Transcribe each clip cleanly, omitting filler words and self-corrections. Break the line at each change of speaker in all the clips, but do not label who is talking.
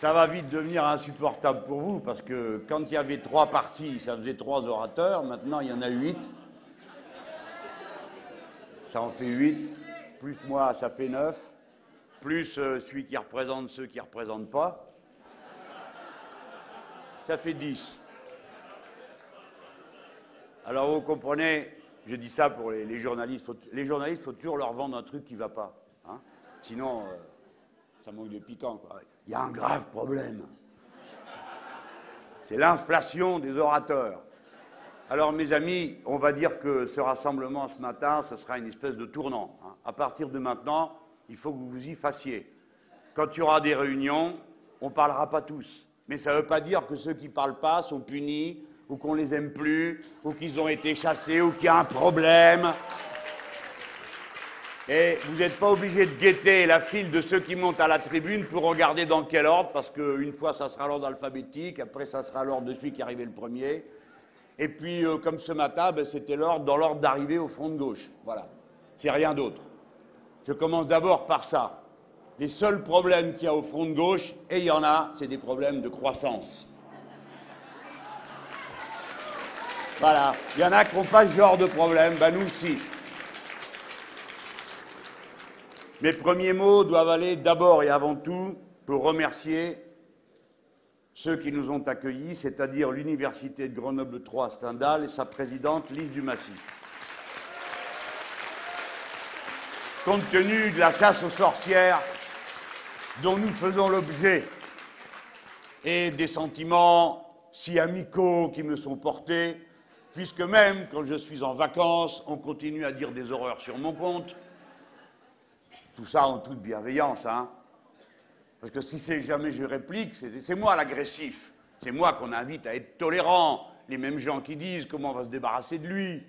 Ça va vite devenir insupportable pour vous, parce que quand il y avait 3 parties, ça faisait 3 orateurs, maintenant il y en a 8. Ça en fait 8, plus moi ça fait 9, plus celui qui représente ceux qui ne représentent pas, ça fait 10. Alors vous comprenez, je dis ça pour les journalistes, les journalistes, il faut toujours leur vendre un truc qui ne va pas, hein. Sinon, ça manque de piquant, quoi. Il y a un grave problème. C'est l'inflation des orateurs. Alors, mes amis, on va dire que ce rassemblement ce matin, ce sera une espèce de tournant, hein. À partir de maintenant, il faut que vous vous y fassiez. Quand il y aura des réunions, on ne parlera pas tous. Mais ça ne veut pas dire que ceux qui ne parlent pas sont punis, ou qu'on les aime plus, ou qu'ils ont été chassés, ou qu'il y a un problème. Et vous n'êtes pas obligé de guetter la file de ceux qui montent à la tribune pour regarder dans quel ordre, parce qu'une fois, ça sera l'ordre alphabétique, après, ça sera l'ordre de celui qui est arrivé le premier. Et puis, comme ce matin, ben, c'était l'ordre dans l'ordre d'arrivée au front de gauche. Voilà. C'est rien d'autre. Je commence d'abord par ça. Les seuls problèmes qu'il y a au front de gauche, et il y en a, c'est des problèmes de croissance. Voilà. Il y en a qui n'ont pas ce genre de problème, ben nous aussi. Mes premiers mots doivent aller d'abord et avant tout pour remercier ceux qui nous ont accueillis, c'est-à-dire l'Université de Grenoble 3 Stendhal et sa présidente Lise Dumassy. Compte tenu de la chasse aux sorcières dont nous faisons l'objet et des sentiments si amicaux qui me sont portés, puisque même quand je suis en vacances, on continue à dire des horreurs sur mon compte, tout ça en toute bienveillance, hein. Parce que si jamais je réplique, c'est moi l'agressif. C'est moi qu'on invite à être tolérant. Les mêmes gens qui disent comment on va se débarrasser de lui.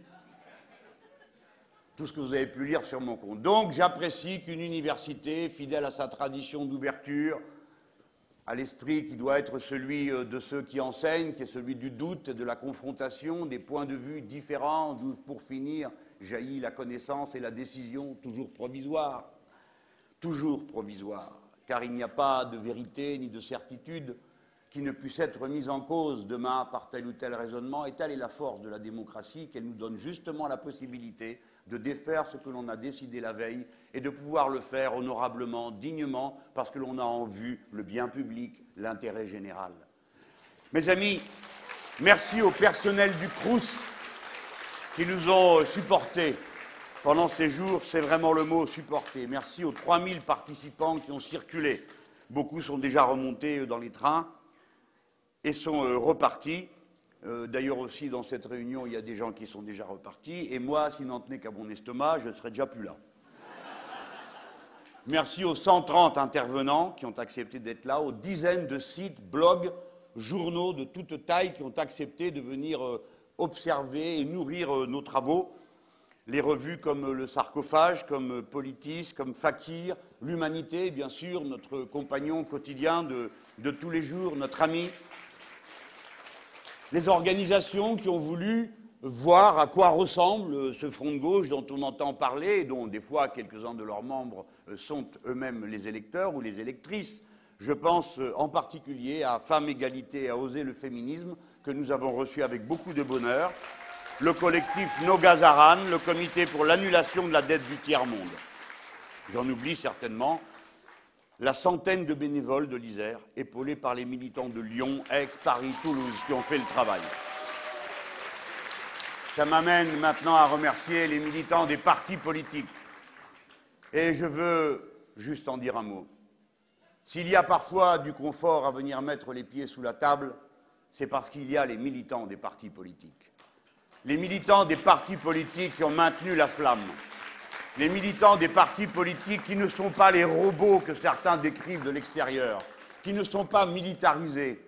Tout ce que vous avez pu lire sur mon compte. Donc j'apprécie qu'une université, fidèle à sa tradition d'ouverture, à l'esprit qui doit être celui de ceux qui enseignent, qui est celui du doute, de la confrontation, des points de vue différents, d'où pour finir jaillit la connaissance et la décision, toujours provisoire. Toujours provisoire, car il n'y a pas de vérité ni de certitude qui ne puisse être mise en cause demain par tel ou tel raisonnement, et telle est la force de la démocratie qu'elle nous donne justement la possibilité de défaire ce que l'on a décidé la veille et de pouvoir le faire honorablement, dignement, parce que l'on a en vue le bien public, l'intérêt général. Mes amis, merci au personnel du Crous qui nous ont supportés pendant ces jours, c'est vraiment le mot supporter. Merci aux 3000 participants qui ont circulé. Beaucoup sont déjà remontés dans les trains et sont repartis. D'ailleurs aussi, dans cette réunion, il y a des gens qui sont déjà repartis. Et moi, s'il n'en tenait qu'à mon estomac, je ne serais déjà plus là. Merci aux 130 intervenants qui ont accepté d'être là, aux dizaines de sites, blogs, journaux de toute taille qui ont accepté de venir observer et nourrir nos travaux. Les revues comme Le Sarcophage, comme Politis, comme Fakir, L'Humanité, bien sûr, notre compagnon quotidien de tous les jours, notre ami. Les organisations qui ont voulu voir à quoi ressemble ce front de gauche dont on entend parler, et dont des fois quelques-uns de leurs membres sont eux-mêmes les électeurs ou les électrices. Je pense en particulier à Femmes, Égalité et à Oser le féminisme, que nous avons reçu avec beaucoup de bonheur. Le collectif No Gazaran, le comité pour l'annulation de la dette du tiers-monde. J'en oublie certainement la centaine de bénévoles de l'Isère, épaulés par les militants de Lyon, Aix, Paris, Toulouse, qui ont fait le travail. Ça m'amène maintenant à remercier les militants des partis politiques. Et je veux juste en dire un mot. S'il y a parfois du confort à venir mettre les pieds sous la table, c'est parce qu'il y a les militants des partis politiques. Les militants des partis politiques qui ont maintenu la flamme. Les militants des partis politiques qui ne sont pas les robots que certains décrivent de l'extérieur, qui ne sont pas militarisés,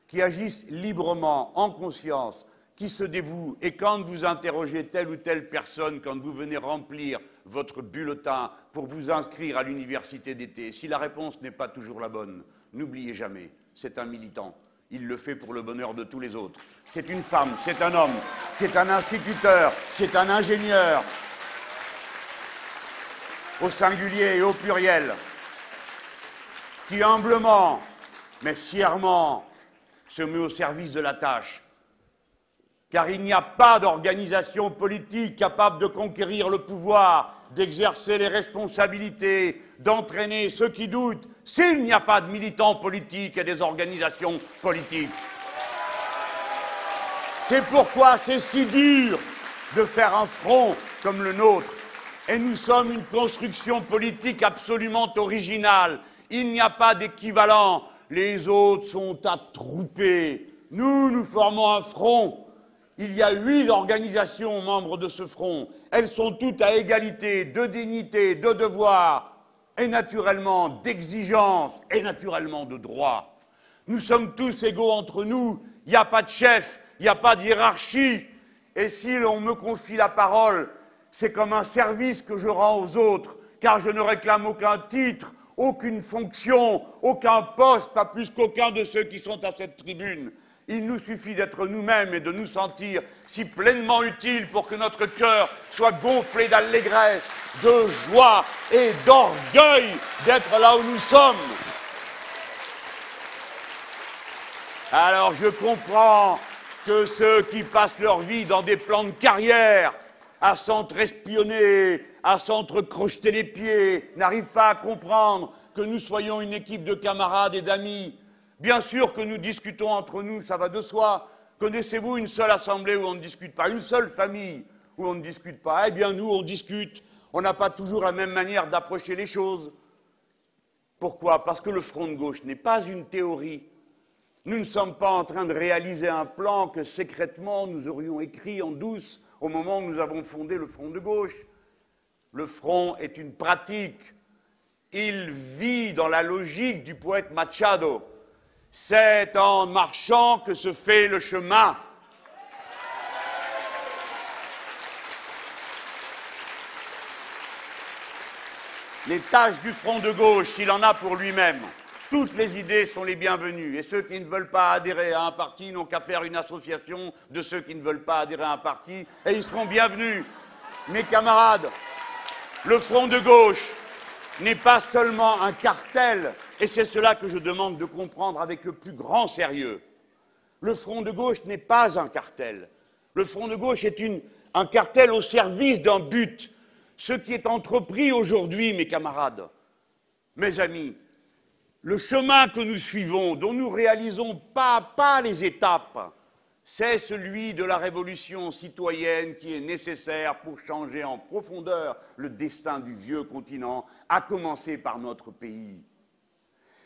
qui agissent librement, en conscience, qui se dévouent. Et quand vous interrogez telle ou telle personne, quand vous venez remplir votre bulletin pour vous inscrire à l'université d'été, si la réponse n'est pas toujours la bonne, n'oubliez jamais, c'est un militant. Il le fait pour le bonheur de tous les autres. C'est une femme, c'est un homme, c'est un instituteur, c'est un ingénieur, au singulier et au pluriel, qui humblement mais fièrement se met au service de la tâche. Car il n'y a pas d'organisation politique capable de conquérir le pouvoir, d'exercer les responsabilités, d'entraîner ceux qui doutent, s'il n'y a pas de militants politiques et des organisations politiques. C'est pourquoi c'est si dur de faire un front comme le nôtre. Et nous sommes une construction politique absolument originale. Il n'y a pas d'équivalent. Les autres sont attroupés. Nous formons un front. Il y a 8 organisations membres de ce front. Elles sont toutes à égalité de dignité, de devoir, et naturellement d'exigence, et naturellement de droit. Nous sommes tous égaux entre nous. Il n'y a pas de chef, il n'y a pas de hiérarchie. Et si l'on me confie la parole, c'est comme un service que je rends aux autres, car je ne réclame aucun titre, aucune fonction, aucun poste, pas plus qu'aucun de ceux qui sont à cette tribune. Il nous suffit d'être nous-mêmes et de nous sentir si pleinement utiles pour que notre cœur soit gonflé d'allégresse, de joie et d'orgueil d'être là où nous sommes. Alors je comprends que ceux qui passent leur vie dans des plans de carrière, à s'entre-espionner, à s'entre-crocheter les pieds, n'arrivent pas à comprendre que nous soyons une équipe de camarades et d'amis. Bien sûr que nous discutons entre nous, ça va de soi. Connaissez-vous une seule assemblée où on ne discute pas, une seule famille où on ne discute pas? Eh bien, nous, on discute. On n'a pas toujours la même manière d'approcher les choses. Pourquoi? Parce que le front de gauche n'est pas une théorie. Nous ne sommes pas en train de réaliser un plan que secrètement nous aurions écrit en douce au moment où nous avons fondé le front de gauche. Le front est une pratique. Il vit dans la logique du poète Machado. C'est en marchant que se fait le chemin. Les tâches du front de gauche, s'il en a pour lui-même, toutes les idées sont les bienvenues. Et ceux qui ne veulent pas adhérer à un parti n'ont qu'à faire une association de ceux qui ne veulent pas adhérer à un parti, et ils seront bienvenus. Mes camarades, le front de gauche n'est pas seulement un cartel, et c'est cela que je demande de comprendre avec le plus grand sérieux. Le front de gauche n'est pas un cartel. Le front de gauche est un cartel au service d'un but. Ce qui est entrepris aujourd'hui, mes camarades, mes amis, le chemin que nous suivons, dont nous réalisons pas à pas les étapes, c'est celui de la révolution citoyenne qui est nécessaire pour changer en profondeur le destin du vieux continent, à commencer par notre pays.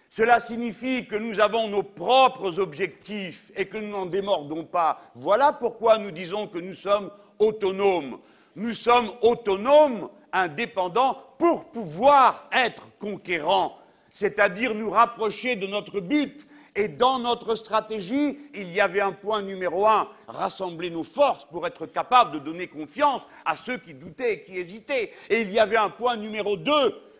Cela signifie que nous avons nos propres objectifs et que nous n'en démordons pas. Voilà pourquoi nous disons que nous sommes autonomes. Nous sommes autonomes, indépendants, pour pouvoir être conquérants, c'est-à-dire nous rapprocher de notre but. Et dans notre stratégie, il y avait un point numéro 1, rassembler nos forces pour être capables de donner confiance à ceux qui doutaient et qui hésitaient. Et il y avait un point numéro 2,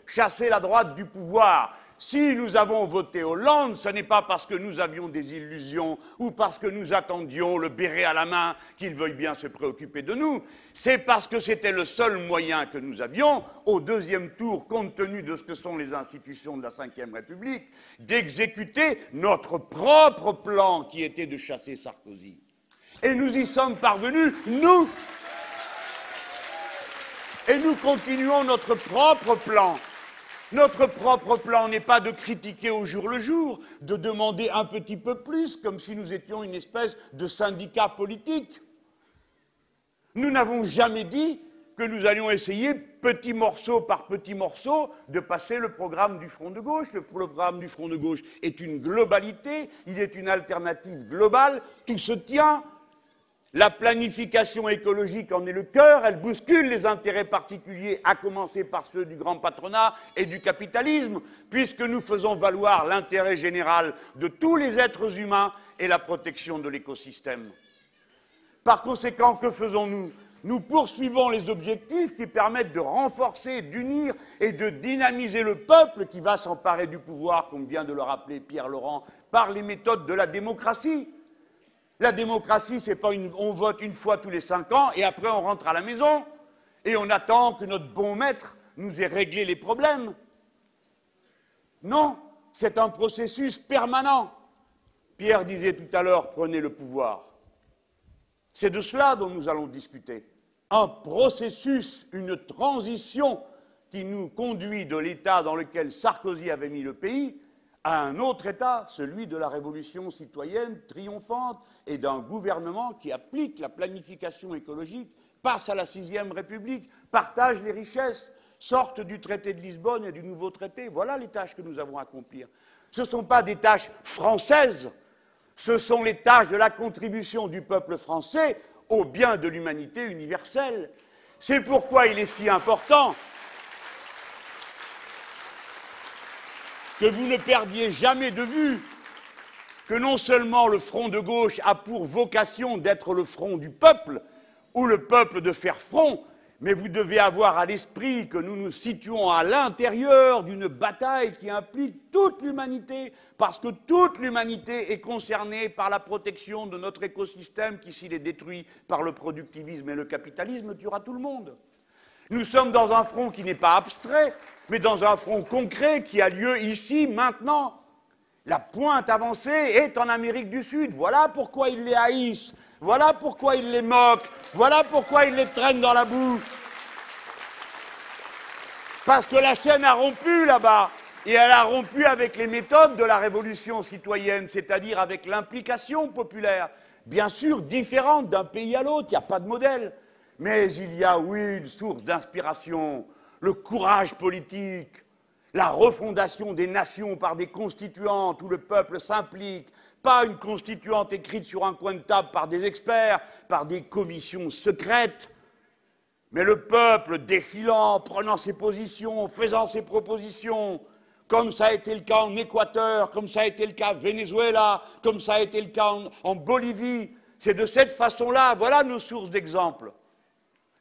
chasser la droite du pouvoir. Si nous avons voté Hollande, ce n'est pas parce que nous avions des illusions ou parce que nous attendions le béret à la main qu'il veuille bien se préoccuper de nous. C'est parce que c'était le seul moyen que nous avions, au deuxième tour, compte tenu de ce que sont les institutions de la Ve République, d'exécuter notre propre plan qui était de chasser Sarkozy. Et nous y sommes parvenus, nous. Et nous continuons notre propre plan. Notre propre plan n'est pas de critiquer au jour le jour, de demander un petit peu plus, comme si nous étions une espèce de syndicat politique. Nous n'avons jamais dit que nous allions essayer, petit morceau par petit morceau, de passer le programme du Front de gauche. Le programme du Front de gauche est une globalité, il est une alternative globale, tout se tient. La planification écologique en est le cœur, elle bouscule les intérêts particuliers, à commencer par ceux du grand patronat et du capitalisme, puisque nous faisons valoir l'intérêt général de tous les êtres humains et la protection de l'écosystème. Par conséquent, que faisons-nous? Nous poursuivons les objectifs qui permettent de renforcer, d'unir et de dynamiser le peuple qui va s'emparer du pouvoir, comme vient de le rappeler Pierre Laurent, par les méthodes de la démocratie. La démocratie, c'est pas on vote une fois tous les 5 ans et après on rentre à la maison et on attend que notre bon maître nous ait réglé les problèmes. Non, c'est un processus permanent. Pierre disait tout à l'heure, prenez le pouvoir. C'est de cela dont nous allons discuter. Un processus, une transition qui nous conduit de l'état dans lequel Sarkozy avait mis le pays à un autre état, celui de la révolution citoyenne triomphante et d'un gouvernement qui applique la planification écologique, passe à la 6e République, partage les richesses, sorte du traité de Lisbonne et du nouveau traité. Voilà les tâches que nous avons à accomplir. Ce ne sont pas des tâches françaises, ce sont les tâches de la contribution du peuple français au bien de l'humanité universelle. C'est pourquoi il est si important que vous ne perdiez jamais de vue que non seulement le front de gauche a pour vocation d'être le front du peuple, ou le peuple de faire front, mais vous devez avoir à l'esprit que nous nous situons à l'intérieur d'une bataille qui implique toute l'humanité, parce que toute l'humanité est concernée par la protection de notre écosystème qui, s'il est détruit par le productivisme et le capitalisme, tuera tout le monde. Nous sommes dans un front qui n'est pas abstrait, mais dans un front concret qui a lieu ici, maintenant. La pointe avancée est en Amérique du Sud. Voilà pourquoi ils les haïssent. Voilà pourquoi ils les moquent. Voilà pourquoi ils les traînent dans la boue. Parce que la chaîne a rompu là-bas. Et elle a rompu avec les méthodes de la révolution citoyenne, c'est-à-dire avec l'implication populaire. Bien sûr, différente d'un pays à l'autre, il n'y a pas de modèle. Mais il y a, oui, une source d'inspiration, le courage politique, la refondation des nations par des constituantes où le peuple s'implique, pas une constituante écrite sur un coin de table par des experts, par des commissions secrètes, mais le peuple défilant, prenant ses positions, faisant ses propositions, comme ça a été le cas en Équateur, comme ça a été le cas au Venezuela, comme ça a été le cas en Bolivie. C'est de cette façon-là, voilà nos sources d'exemple,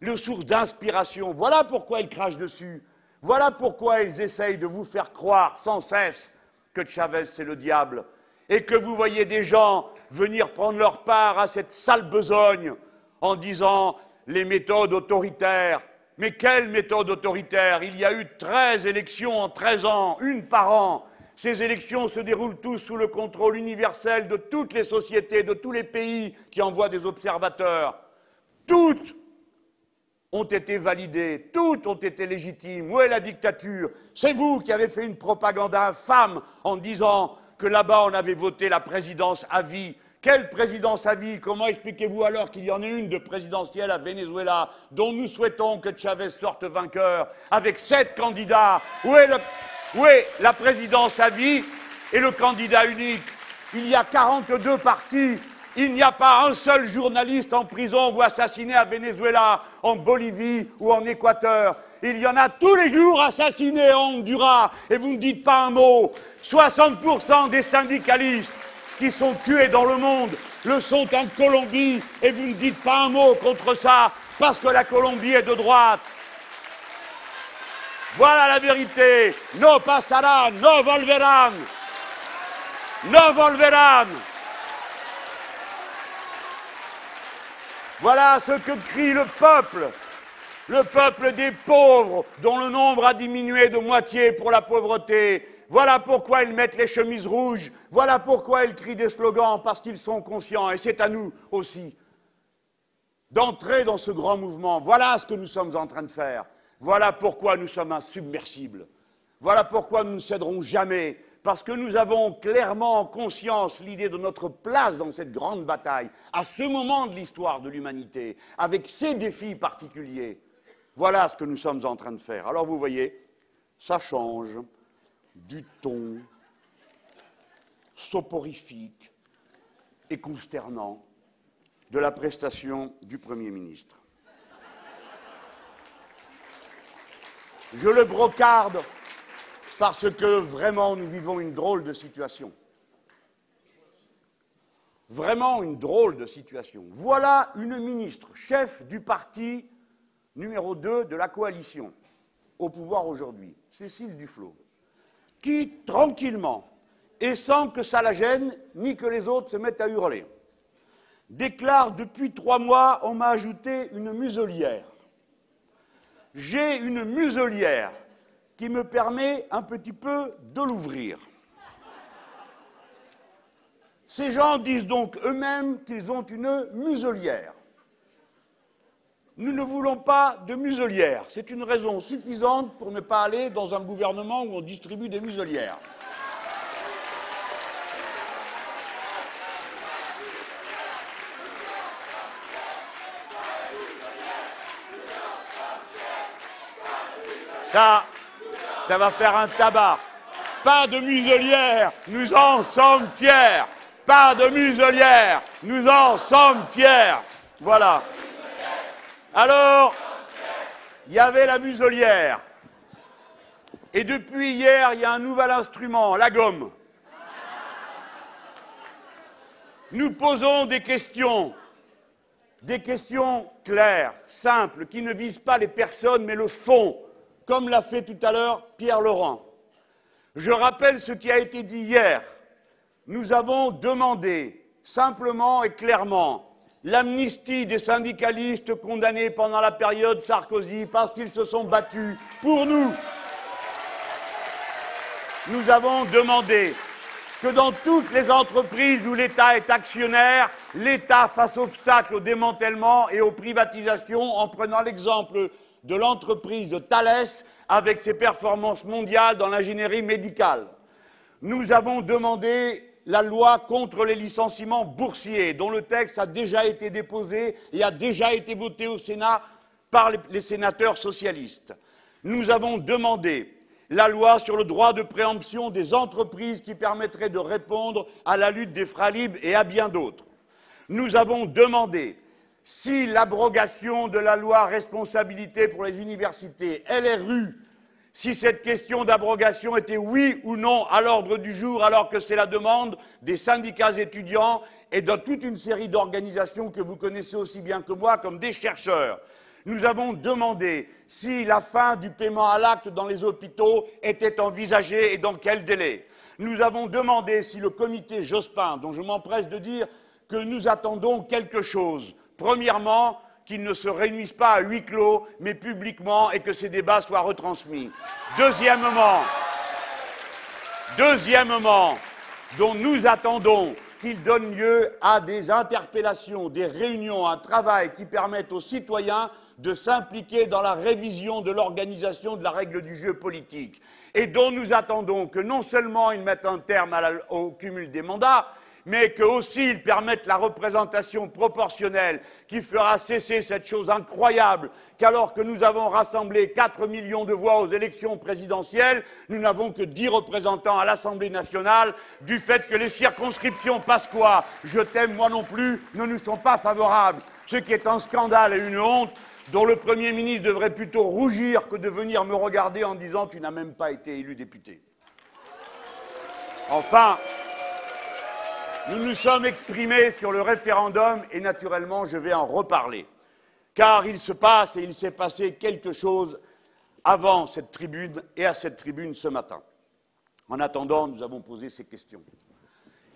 nos sources d'inspiration. Voilà pourquoi ils crachent dessus. Voilà pourquoi ils essayent de vous faire croire sans cesse que Chavez, c'est le diable, et que vous voyez des gens venir prendre leur part à cette sale besogne en disant les méthodes autoritaires. Mais quelle méthode autoritaire? Il y a eu 13 élections en 13 ans, une par an. Ces élections se déroulent tous sous le contrôle universel de toutes les sociétés, de tous les pays qui envoient des observateurs. Toutes ont été validées, toutes ont été légitimes. Où est la dictature? C'est vous qui avez fait une propagande infâme en disant que là-bas on avait voté la présidence à vie. Quelle présidence à vie? Comment expliquez-vous alors qu'il y en ait une de présidentielle à Venezuela, dont nous souhaitons que Chavez sorte vainqueur, avec 7 candidats? Où est la présidence à vie et le candidat unique? Il y a 42 partis. Il n'y a pas un seul journaliste en prison ou assassiné à Venezuela, en Bolivie ou en Équateur. Il y en a tous les jours assassinés en Honduras, et vous ne dites pas un mot. 60% des syndicalistes qui sont tués dans le monde le sont en Colombie, et vous ne dites pas un mot contre ça, parce que la Colombie est de droite. Voilà la vérité. No pasarán, no volverán. No volverán. Voilà ce que crie le peuple des pauvres, dont le nombre a diminué de moitié pour la pauvreté. Voilà pourquoi ils mettent les chemises rouges, voilà pourquoi ils crient des slogans, parce qu'ils sont conscients, et c'est à nous aussi, d'entrer dans ce grand mouvement. Voilà ce que nous sommes en train de faire. Voilà pourquoi nous sommes insubmersibles. Voilà pourquoi nous ne céderons jamais, parce que nous avons clairement en conscience l'idée de notre place dans cette grande bataille, à ce moment de l'histoire de l'humanité, avec ces défis particuliers. Voilà ce que nous sommes en train de faire. Alors vous voyez, ça change du ton soporifique et consternant de la prestation du Premier ministre. Je le brocarde parce que vraiment nous vivons une drôle de situation. Vraiment une drôle de situation. Voilà une ministre, chef du parti numéro 2 de la coalition, au pouvoir aujourd'hui, Cécile Duflot, qui, tranquillement, et sans que ça la gêne, ni que les autres se mettent à hurler, déclare depuis 3 mois, on m'a ajouté une muselière. J'ai une muselière qui me permet un petit peu de l'ouvrir. Ces gens disent donc eux-mêmes qu'ils ont une muselière. Nous ne voulons pas de muselière. C'est une raison suffisante pour ne pas aller dans un gouvernement où on distribue des muselières. Ça va faire un tabac. Pas de muselière, nous en sommes fiers. Pas de muselière, nous en sommes fiers. Voilà. Alors, il y avait la muselière. Et depuis hier, il y a un nouvel instrument, la gomme. Nous posons des questions claires, simples, qui ne visent pas les personnes, mais le fond, comme l'a fait tout à l'heure Pierre Laurent. Je rappelle ce qui a été dit hier. Nous avons demandé, simplement et clairement, l'amnistie des syndicalistes condamnés pendant la période Sarkozy parce qu'ils se sont battus pour nous. Nous avons demandé que dans toutes les entreprises où l'État est actionnaire, l'État fasse obstacle au démantèlement et aux privatisations en prenant l'exemple de l'entreprise de Thales avec ses performances mondiales dans l'ingénierie médicale. Nous avons demandé la loi contre les licenciements boursiers, dont le texte a déjà été déposé et a déjà été voté au Sénat par les sénateurs socialistes. Nous avons demandé la loi sur le droit de préemption des entreprises qui permettrait de répondre à la lutte des fralibres et à bien d'autres. Nous avons demandé si l'abrogation de la loi responsabilité pour les universités, LRU, si cette question d'abrogation était oui ou non à l'ordre du jour, alors que c'est la demande des syndicats étudiants et de toute une série d'organisations que vous connaissez aussi bien que moi, comme des chercheurs. Nous avons demandé si la fin du paiement à l'acte dans les hôpitaux était envisagée et dans quel délai. Nous avons demandé si le comité Jospin, dont je m'empresse de dire que nous attendons quelque chose. Premièrement, qu'ils ne se réunissent pas à huis clos, mais publiquement, et que ces débats soient retransmis. Deuxièmement, dont nous attendons qu'ils donnent lieu à des interpellations, des réunions, un travail qui permette aux citoyens de s'impliquer dans la révision de l'organisation de la règle du jeu politique, et dont nous attendons que non seulement ils mettent un terme au cumul des mandats, mais qu'aussi ils permettent la représentation proportionnelle qui fera cesser cette chose incroyable qu'alors que nous avons rassemblé 4 millions de voix aux élections présidentielles, nous n'avons que 10 représentants à l'Assemblée nationale, du fait que les circonscriptions Pasqua, je t'aime moi non plus, ne nous sont pas favorables, ce qui est un scandale et une honte dont le Premier ministre devrait plutôt rougir que de venir me regarder en disant « tu n'as même pas été élu député ». Enfin, nous nous sommes exprimés sur le référendum et naturellement je vais en reparler, car il se passe et il s'est passé quelque chose avant cette tribune et à cette tribune ce matin. En attendant, nous avons posé ces questions.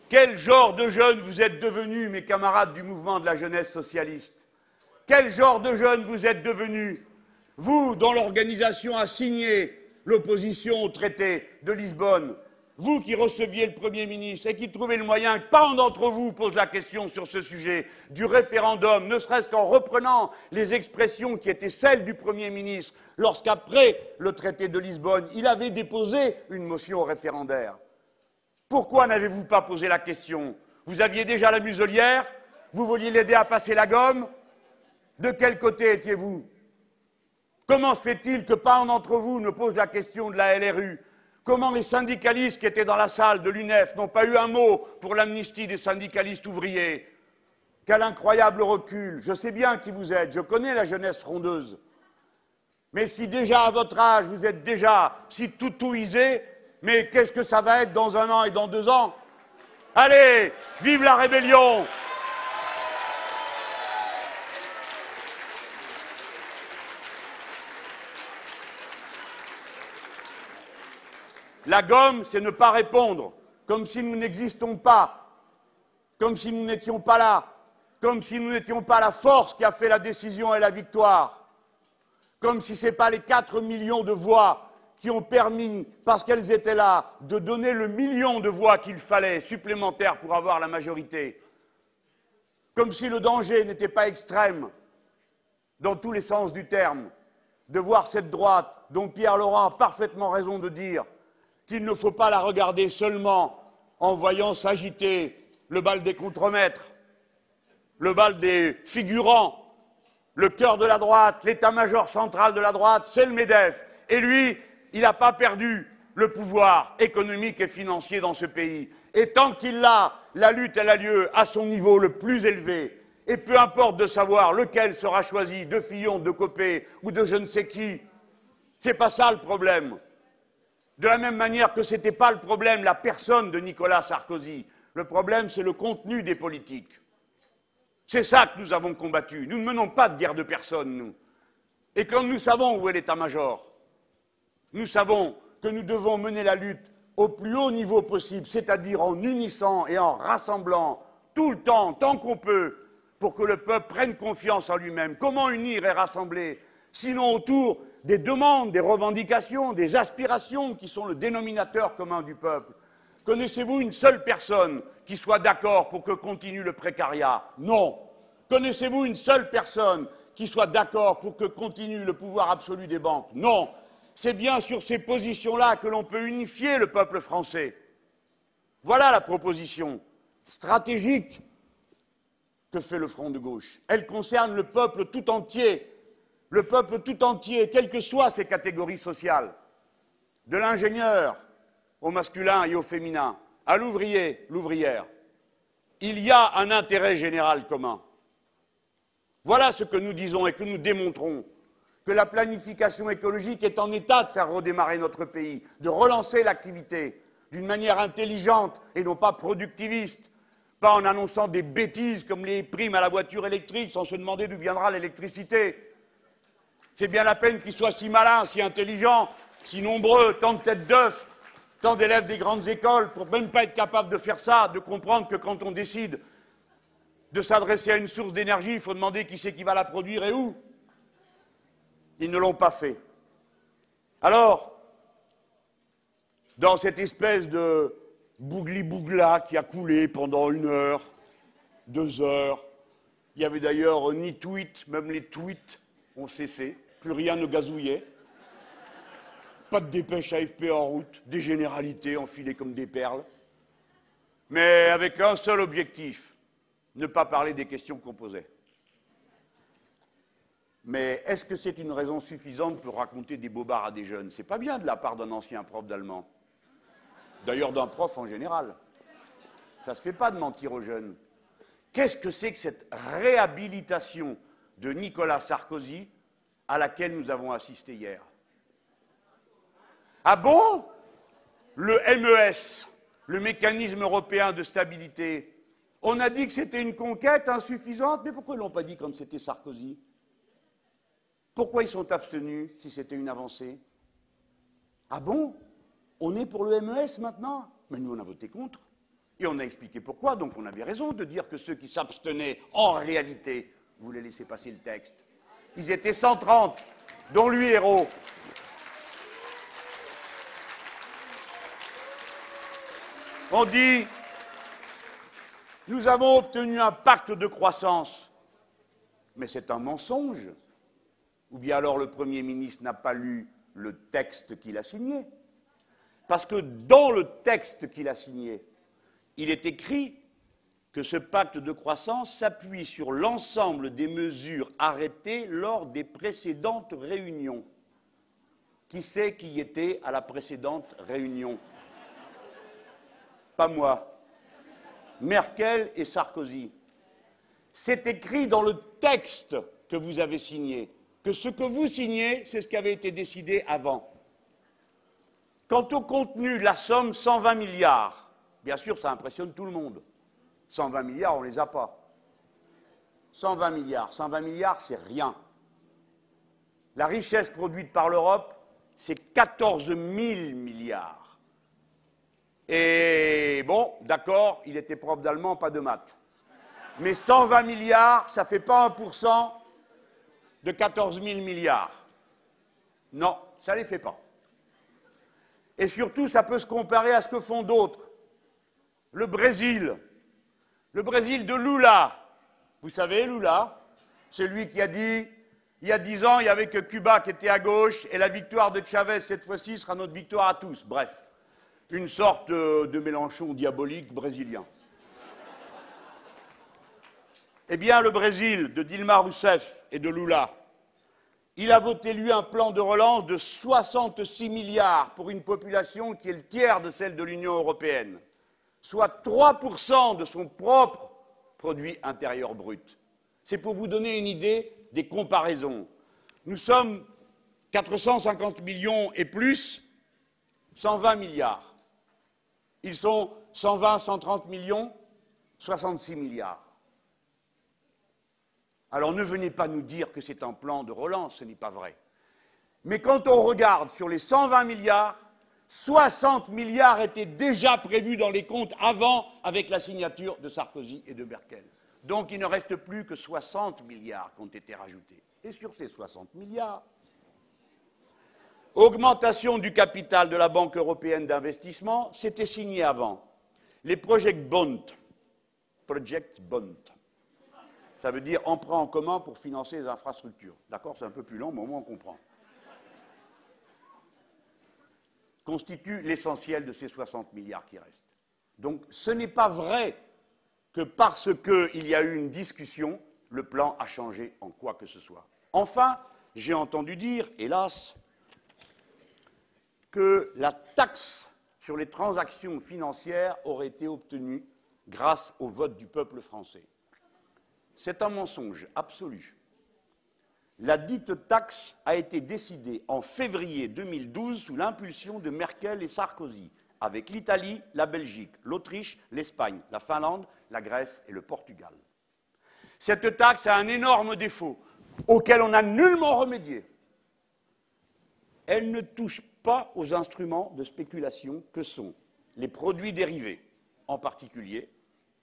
Quel genre de jeunes vous êtes devenus, mes camarades du mouvement de la jeunesse socialiste? Quel genre de jeunes vous êtes devenus, vous dont l'organisation a signé l'opposition au traité de Lisbonne? Vous qui receviez le Premier ministre et qui trouvez le moyen que pas un d'entre vous pose la question sur ce sujet du référendum, ne serait-ce qu'en reprenant les expressions qui étaient celles du Premier ministre lorsqu'après le traité de Lisbonne, il avait déposé une motion référendaire. Pourquoi n'avez-vous pas posé la question? Vous aviez déjà la muselière? Vous vouliez l'aider à passer la gomme? De quel côté étiez-vous? Comment se fait-il que pas un d'entre vous ne pose la question de la LRU? Comment les syndicalistes qui étaient dans la salle de l'UNEF n'ont pas eu un mot pour l'amnistie des syndicalistes ouvriers? Quel incroyable recul! Je sais bien qui vous êtes, je connais la jeunesse frondeuse. Mais si déjà à votre âge vous êtes déjà si toutouisé, mais qu'est-ce que ça va être dans 1 an et dans 2 ans? Allez, vive la rébellion! La gomme, c'est ne pas répondre, comme si nous n'existons pas, comme si nous n'étions pas là, comme si nous n'étions pas la force qui a fait la décision et la victoire, comme si ce n'est pas les 4 millions de voix qui ont permis, parce qu'elles étaient là, de donner le million de voix qu'il fallait supplémentaires pour avoir la majorité. Comme si le danger n'était pas extrême, dans tous les sens du terme, de voir cette droite, dont Pierre Laurent a parfaitement raison de dire qu'il ne faut pas la regarder seulement en voyant s'agiter le bal des contremaîtres, le bal des figurants. Le cœur de la droite, l'état-major central de la droite, c'est le MEDEF. Et lui, il n'a pas perdu le pouvoir économique et financier dans ce pays. Et tant qu'il l'a, la lutte, elle a lieu à son niveau le plus élevé. Et peu importe de savoir lequel sera choisi, de Fillon, de Copé ou de je ne sais qui. C'est pas ça le problème. De la même manière que ce n'était pas le problème, la personne de Nicolas Sarkozy. Le problème, c'est le contenu des politiques. C'est ça que nous avons combattu. Nous ne menons pas de guerre de personne, nous. Et quand nous savons où est l'état-major, nous savons que nous devons mener la lutte au plus haut niveau possible, c'est-à-dire en unissant et en rassemblant tout le temps, tant qu'on peut, pour que le peuple prenne confiance en lui-même. Comment unir et rassembler, sinon autour des demandes, des revendications, des aspirations qui sont le dénominateur commun du peuple? Connaissez-vous une seule personne qui soit d'accord pour que continue le précariat? Non. Connaissez-vous une seule personne qui soit d'accord pour que continue le pouvoir absolu des banques? Non. C'est bien sur ces positions-là que l'on peut unifier le peuple français. Voilà la proposition stratégique que fait le Front de gauche. Elle concerne le peuple tout entier, quelles que soient ses catégories sociales, de l'ingénieur au masculin et au féminin, à l'ouvrier, l'ouvrière. Il y a un intérêt général commun. Voilà ce que nous disons et que nous démontrons, que la planification écologique est en état de faire redémarrer notre pays, de relancer l'activité d'une manière intelligente et non pas productiviste, pas en annonçant des bêtises comme les primes à la voiture électrique sans se demander d'où viendra l'électricité. C'est bien la peine qu'ils soient si malins, si intelligents, si nombreux, tant de têtes d'œufs, tant d'élèves des grandes écoles, pour même pas être capable de faire ça, de comprendre que quand on décide de s'adresser à une source d'énergie, il faut demander qui c'est qui va la produire et où. Ils ne l'ont pas fait. Alors, dans cette espèce de bougli-bougla qui a coulé pendant 1 heure, 2 heures, il y avait d'ailleurs ni tweet, même les tweets ont cessé, plus rien ne gazouillait. Pas de dépêche AFP en route, des généralités enfilées comme des perles, mais avec un seul objectif, ne pas parler des questions qu'on posait. Mais est-ce que c'est une raison suffisante pour raconter des bobards à des jeunes? C'est pas bien de la part d'un ancien prof d'allemand. D'ailleurs d'un prof en général. Ça se fait pas de mentir aux jeunes. Qu'est-ce que c'est que cette réhabilitation de Nicolas Sarkozy à laquelle nous avons assisté hier? Ah bon? Le MES, le mécanisme européen de stabilité, on a dit que c'était une conquête insuffisante, mais pourquoi ils ne l'ont pas dit quand c'était Sarkozy? Pourquoi ils sont abstenus si c'était une avancée? Ah bon? On est pour le MES maintenant? Mais nous on a voté contre. Et on a expliqué pourquoi, donc on avait raison de dire que ceux qui s'abstenaient, en réalité, voulaient laisser passer le texte. Ils étaient 130, dont lui, héros. On dit, nous avons obtenu un pacte de croissance. Mais c'est un mensonge. Ou bien alors le Premier ministre n'a pas lu le texte qu'il a signé. Parce que dans le texte qu'il a signé, il est écrit que ce pacte de croissance s'appuie sur l'ensemble des mesures arrêtées lors des précédentes réunions. Qui c'est qui était à la précédente réunion? Pas moi. Merkel et Sarkozy. C'est écrit dans le texte que vous avez signé, que ce que vous signez, c'est ce qui avait été décidé avant. Quant au contenu, la somme 120 milliards, bien sûr, ça impressionne tout le monde. 120 milliards, on ne les a pas. 120 milliards, c'est rien. La richesse produite par l'Europe, c'est 14 000 milliards. Et bon, d'accord, il était prof d'allemand, pas de maths. Mais 120 milliards, ça ne fait pas 1% de 14 000 milliards. Non, ça ne les fait pas. Et surtout, ça peut se comparer à ce que font d'autres. Le Brésil de Lula. Vous savez, Lula, celui qui a dit, il y a 10 ans, il n'y avait que Cuba qui était à gauche, et la victoire de Chavez, cette fois-ci, sera notre victoire à tous. Bref, une sorte de Mélenchon diabolique brésilien. Eh bien, le Brésil de Dilma Rousseff et de Lula, il a voté, lui, un plan de relance de 66 milliards pour une population qui est le tiers de celle de l'Union européenne, soit 3% de son propre produit intérieur brut. C'est pour vous donner une idée des comparaisons. Nous sommes 450 millions et plus, 120 milliards. Ils sont 120, 130 millions, 66 milliards. Alors ne venez pas nous dire que c'est un plan de relance, ce n'est pas vrai. Mais quand on regarde sur les 120 milliards, 60 milliards étaient déjà prévus dans les comptes avant, avec la signature de Sarkozy et de Merkel. Donc il ne reste plus que 60 milliards qui ont été rajoutés. Et sur ces 60 milliards, augmentation du capital de la Banque européenne d'investissement, c'était signé avant. Les project bonds, ça veut dire emprunt en commun pour financer les infrastructures. D'accord, c'est un peu plus long, mais au moins on comprend. Constitue l'essentiel de ces 60 milliards qui restent. Donc ce n'est pas vrai que parce qu'il y a eu une discussion, le plan a changé en quoi que ce soit. Enfin, j'ai entendu dire, hélas, que la taxe sur les transactions financières aurait été obtenue grâce au vote du peuple français. C'est un mensonge absolu. La dite taxe a été décidée en février 2012 sous l'impulsion de Merkel et Sarkozy, avec l'Italie, la Belgique, l'Autriche, l'Espagne, la Finlande, la Grèce et le Portugal. Cette taxe a un énorme défaut auquel on n'a nullement remédié. Elle ne touche pas aux instruments de spéculation que sont les produits dérivés, en particulier,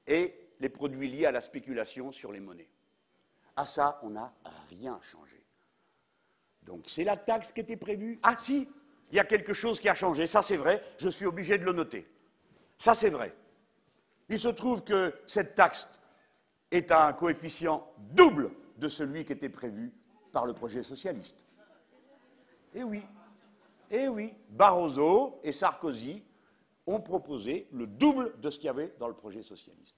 et les produits liés à la spéculation sur les monnaies. À ça, on n'a rien changé. Donc c'est la taxe qui était prévue. Ah si, il y a quelque chose qui a changé, ça c'est vrai, je suis obligé de le noter. Ça c'est vrai. Il se trouve que cette taxe est à un coefficient double de celui qui était prévu par le projet socialiste. Eh oui, Barroso et Sarkozy ont proposé le double de ce qu'il y avait dans le projet socialiste.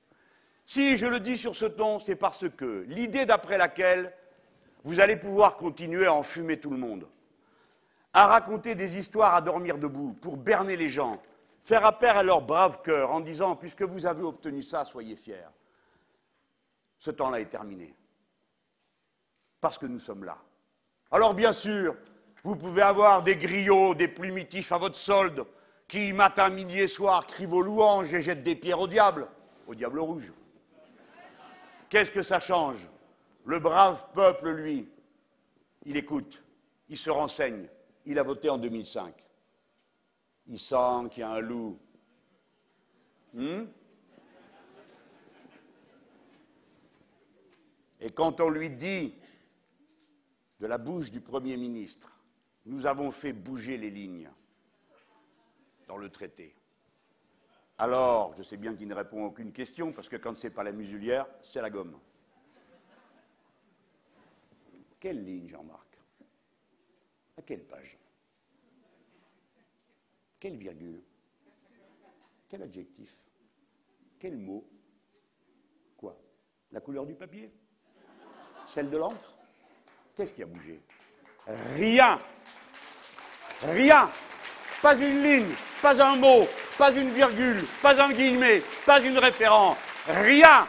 Si je le dis sur ce ton, c'est parce que l'idée d'après laquelle vous allez pouvoir continuer à enfumer tout le monde, à raconter des histoires à dormir debout pour berner les gens, faire appel à leur brave cœur en disant « puisque vous avez obtenu ça, soyez fiers », ce temps-là est terminé. Parce que nous sommes là. Alors bien sûr, vous pouvez avoir des griots, des plumitifs à votre solde, qui matin, midi et soir crient vos louanges et jettent des pierres au diable rouge. Qu'est-ce que ça change? Le brave peuple, lui, il écoute, il se renseigne, il a voté en 2005. Il sent qu'il y a un loup. Et quand on lui dit, de la bouche du Premier ministre, nous avons fait bouger les lignes dans le traité. Alors, je sais bien qu'il ne répond à aucune question, parce que quand ce n'est pas la muselière, c'est la gomme. Quelle ligne, Jean-Marc? À quelle page? Quelle virgule? Quel adjectif? Quel mot? Quoi? La couleur du papier? Celle de l'encre? Qu'est-ce qui a bougé? Rien! Rien! Pas une ligne, pas un mot, pas une virgule, pas un guillemet, pas une référence, rien.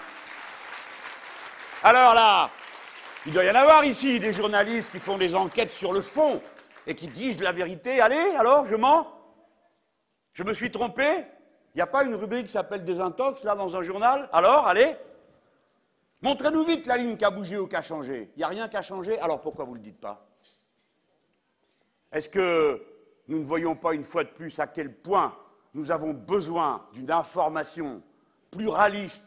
Alors là, il doit y en avoir ici des journalistes qui font des enquêtes sur le fond et qui disent la vérité. Allez, alors, je mens? Je me suis trompé? Il n'y a pas une rubrique qui s'appelle Désintox, là, dans un journal? Alors, allez, montrez-nous vite la ligne qui a bougé ou qui a changé. Il n'y a rien qui a changé, alors pourquoi vous ne le dites pas? Est-ce que nous ne voyons pas une fois de plus à quel point nous avons besoin d'une information pluraliste?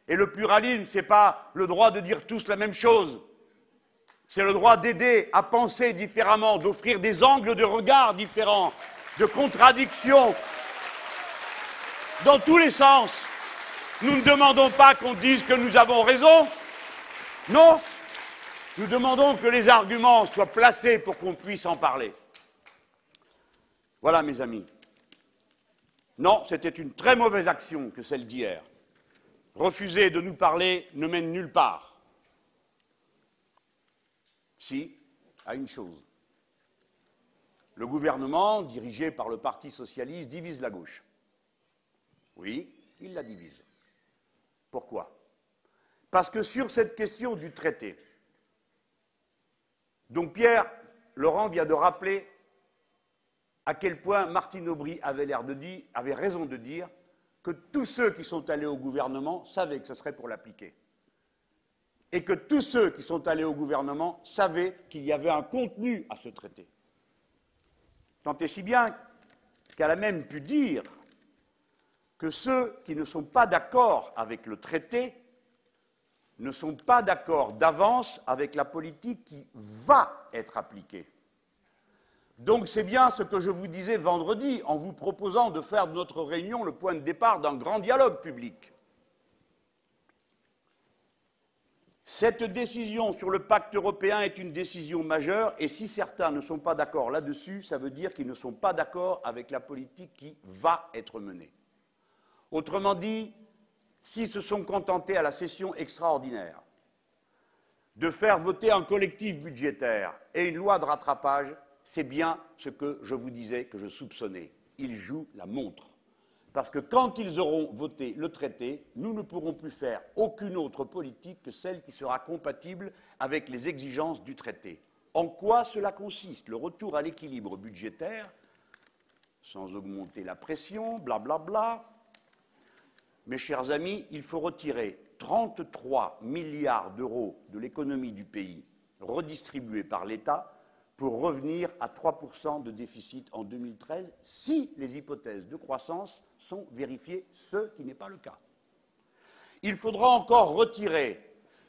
Et le pluralisme, ce n'est pas le droit de dire tous la même chose. C'est le droit d'aider à penser différemment, d'offrir des angles de regard différents, de contradictions dans tous les sens. Nous ne demandons pas qu'on dise que nous avons raison. Non, nous demandons que les arguments soient placés pour qu'on puisse en parler. Voilà, mes amis. Non, c'était une très mauvaise action que celle d'hier. Refuser de nous parler ne mène nulle part. Si, à une chose. Le gouvernement, dirigé par le Parti socialiste, divise la gauche. Oui, il la divise. Pourquoi? Parce que sur cette question du traité, donc Pierre Laurent vient de rappeler à quel point Martine Aubry avait raison de dire que tous ceux qui sont allés au gouvernement savaient que ce serait pour l'appliquer. Et que tous ceux qui sont allés au gouvernement savaient qu'il y avait un contenu à ce traité. Tant et si bien qu'elle a même pu dire que ceux qui ne sont pas d'accord avec le traité ne sont pas d'accord d'avance avec la politique qui va être appliquée. Donc c'est bien ce que je vous disais vendredi en vous proposant de faire de notre réunion le point de départ d'un grand dialogue public. Cette décision sur le pacte européen est une décision majeure et si certains ne sont pas d'accord là-dessus, ça veut dire qu'ils ne sont pas d'accord avec la politique qui va être menée. Autrement dit, s'ils se sont contentés à la session extraordinaire de faire voter un collectif budgétaire et une loi de rattrapage, c'est bien ce que je vous disais, que je soupçonnais. Ils jouent la montre. Parce que quand ils auront voté le traité, nous ne pourrons plus faire aucune autre politique que celle qui sera compatible avec les exigences du traité. En quoi cela consiste? Le retour à l'équilibre budgétaire, sans augmenter la pression, blablabla. Mes chers amis, il faut retirer 33 milliards d'euros de l'économie du pays redistribués par l'État pour revenir à 3% de déficit en 2013, si les hypothèses de croissance sont vérifiées, ce qui n'est pas le cas. Il faudra encore retirer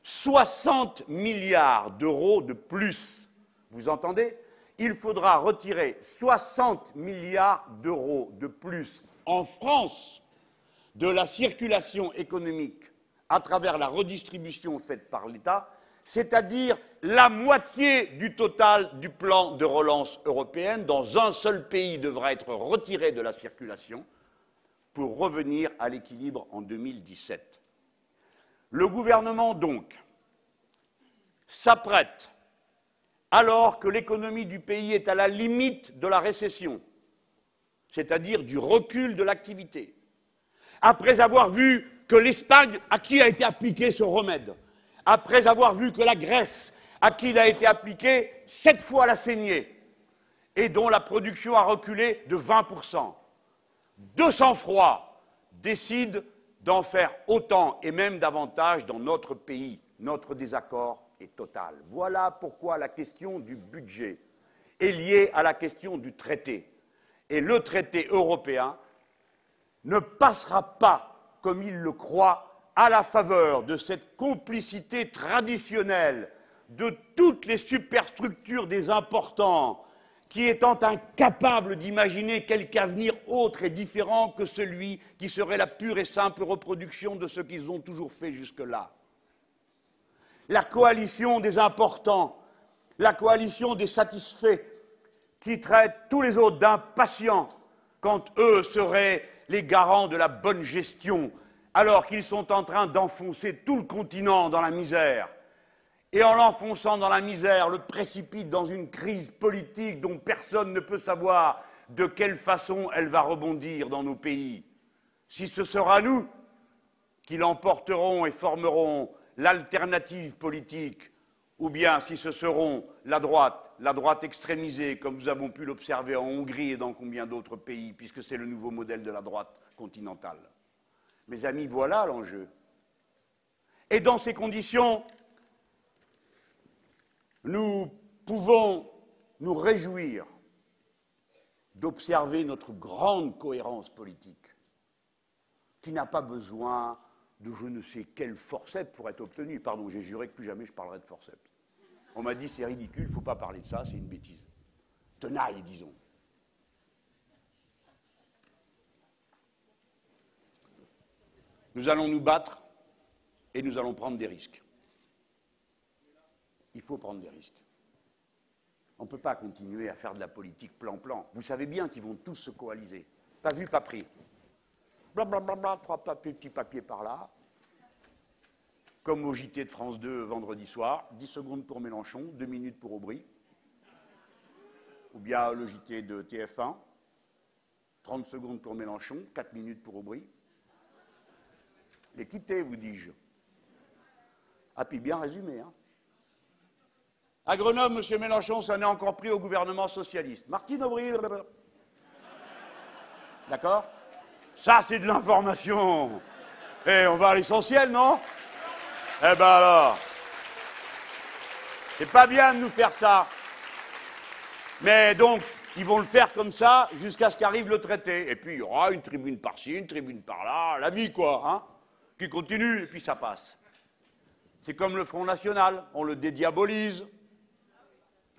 60 milliards d'euros de plus. Vous entendez? Il faudra retirer 60 milliards d'euros de plus en France de la circulation économique à travers la redistribution faite par l'État, c'est-à-dire la moitié du total du plan de relance européenne dans un seul pays devra être retiré de la circulation pour revenir à l'équilibre en 2017. Le gouvernement, donc, s'apprête, alors que l'économie du pays est à la limite de la récession, c'est-à-dire du recul de l'activité, après avoir vu que l'Espagne, à qui a été appliqué ce remède, après avoir vu que la Grèce, à qui il a été appliqué 7 fois la saignée, et dont la production a reculé de 20%, de sang-froid, décide d'en faire autant et même davantage dans notre pays. Notre désaccord est total. Voilà pourquoi la question du budget est liée à la question du traité. Et le traité européen ne passera pas, comme il le croit, à la faveur de cette complicité traditionnelle de toutes les superstructures des importants, qui étant incapables d'imaginer quelque avenir autre et différent que celui qui serait la pure et simple reproduction de ce qu'ils ont toujours fait jusque-là. La coalition des importants, la coalition des satisfaits, qui traitent tous les autres d'impatients, quand eux seraient les garants de la bonne gestion, alors qu'ils sont en train d'enfoncer tout le continent dans la misère. Et en l'enfonçant dans la misère, le précipite dans une crise politique dont personne ne peut savoir de quelle façon elle va rebondir dans nos pays. Si ce sera nous qui l'emporterons et formerons l'alternative politique, ou bien si ce seront la droite extrémisée, comme nous avons pu l'observer en Hongrie et dans combien d'autres pays, puisque c'est le nouveau modèle de la droite continentale. Mes amis, voilà l'enjeu. Et dans ces conditions, nous pouvons nous réjouir d'observer notre grande cohérence politique, qui n'a pas besoin de je ne sais quel forceps pour être obtenue. Pardon, j'ai juré que plus jamais je parlerai de forceps. On m'a dit c'est ridicule, il ne faut pas parler de ça, c'est une bêtise. Tenaille, disons. Nous allons nous battre et nous allons prendre des risques. Il faut prendre des risques. On ne peut pas continuer à faire de la politique plan-plan. Vous savez bien qu'ils vont tous se coaliser. Pas vu, pas pris. Blablabla, 3 petits papiers par là. Comme au JT de France 2 vendredi soir, 10 secondes pour Mélenchon, 2 minutes pour Aubry. Ou bien le JT de TF1, 30 secondes pour Mélenchon, 4 minutes pour Aubry. L'équité, vous dis-je. Ah, puis bien résumé, hein. À Grenoble, M. Mélenchon s'en est encore pris au gouvernement socialiste. Martine Aubry. D'accord? Ça, c'est de l'information. Eh, on va à l'essentiel, non? Eh ben alors. C'est pas bien de nous faire ça. Mais donc, ils vont le faire comme ça jusqu'à ce qu'arrive le traité. Et puis, il y aura une tribune par-ci, une tribune par-là, la vie, quoi, hein, qui continue, et puis ça passe. C'est comme le Front National, on le dédiabolise.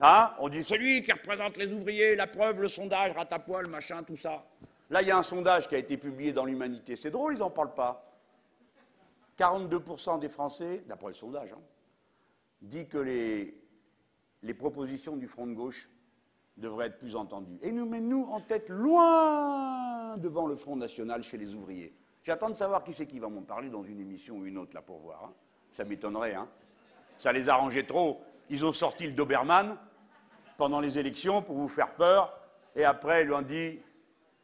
Hein, on dit celui qui représente les ouvriers, la preuve, le sondage, ratapoil, machin, tout ça. Là, il y a un sondage qui a été publié dans l'Humanité. C'est drôle, ils n'en parlent pas. 42% des Français, d'après le sondage, hein, dit que les propositions du Front de gauche devraient être plus entendues. Et nous mettons nous en tête loin devant le Front National chez les ouvriers. J'attends de savoir qui c'est qui va m'en parler dans une émission ou une autre, là, pour voir. Hein. Ça m'étonnerait, hein. Ça les arrangeait trop. Ils ont sorti le Doberman pendant les élections pour vous faire peur. Et après, ils lui ont dit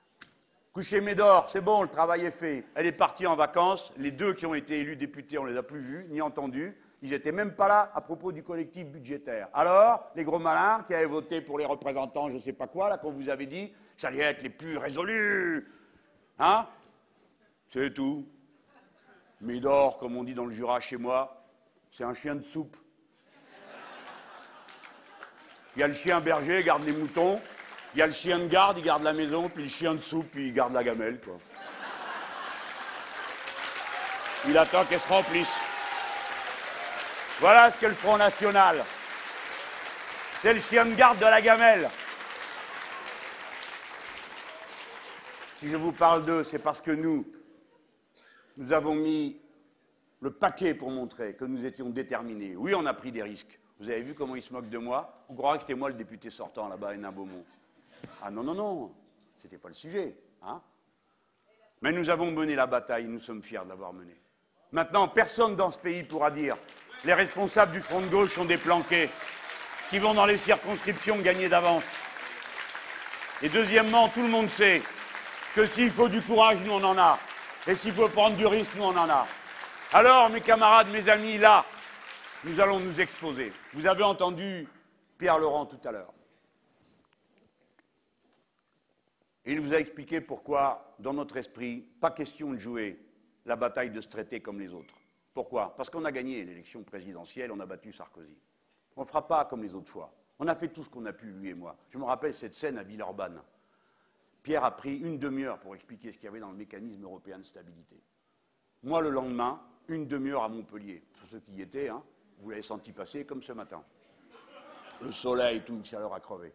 « Couchez Médor, c'est bon, le travail est fait. » Elle est partie en vacances. Les 2 qui ont été élus députés, on ne les a plus vus, ni entendus. Ils n'étaient même pas là à propos du collectif budgétaire. Alors, les gros malins qui avaient voté pour les représentants, je ne sais pas quoi, là, qu'on vous avait dit que ça allait être les plus résolus. Hein? C'est tout. Médor, comme on dit dans le Jura chez moi, c'est un chien de soupe. Il y a le chien berger, il garde les moutons. Il y a le chien de garde, il garde la maison. Puis le chien de soupe, il garde la gamelle, quoi. Il attend qu'elle se remplisse. Voilà ce qu'est le Front National. C'est le chien de garde de la gamelle. Si je vous parle d'eux, c'est parce que nous avons mis le paquet pour montrer que nous étions déterminés. Oui, on a pris des risques. Vous avez vu comment ils se moquent de moi? On croirait que c'était moi le député sortant là-bas à Hénin-Beaumont. Ah non, non, non, c'était pas le sujet. Hein, mais nous avons mené la bataille, nous sommes fiers de l'avoir menée. Maintenant, personne dans ce pays pourra dire les responsables du Front de gauche sont des planqués qui vont dans les circonscriptions gagner d'avance. Et deuxièmement, tout le monde sait que s'il faut du courage, nous on en a. Et s'il faut prendre du risque, nous on en a. Alors, mes camarades, mes amis, là, nous allons nous exposer. Vous avez entendu Pierre Laurent tout à l'heure. Il vous a expliqué pourquoi, dans notre esprit, pas question de jouer la bataille de ce traité comme les autres. Pourquoi? Parce qu'on a gagné l'élection présidentielle, on a battu Sarkozy. On ne fera pas comme les autres fois. On a fait tout ce qu'on a pu, lui et moi. Je me rappelle cette scène à Villeurbanne. Pierre a pris une demi-heure pour expliquer ce qu'il y avait dans le mécanisme européen de stabilité. Moi, le lendemain, une demi-heure à Montpellier. Pour ceux qui y étaient, hein, vous l'avez senti passer comme ce matin. Le soleil, tout, une chaleur à crever.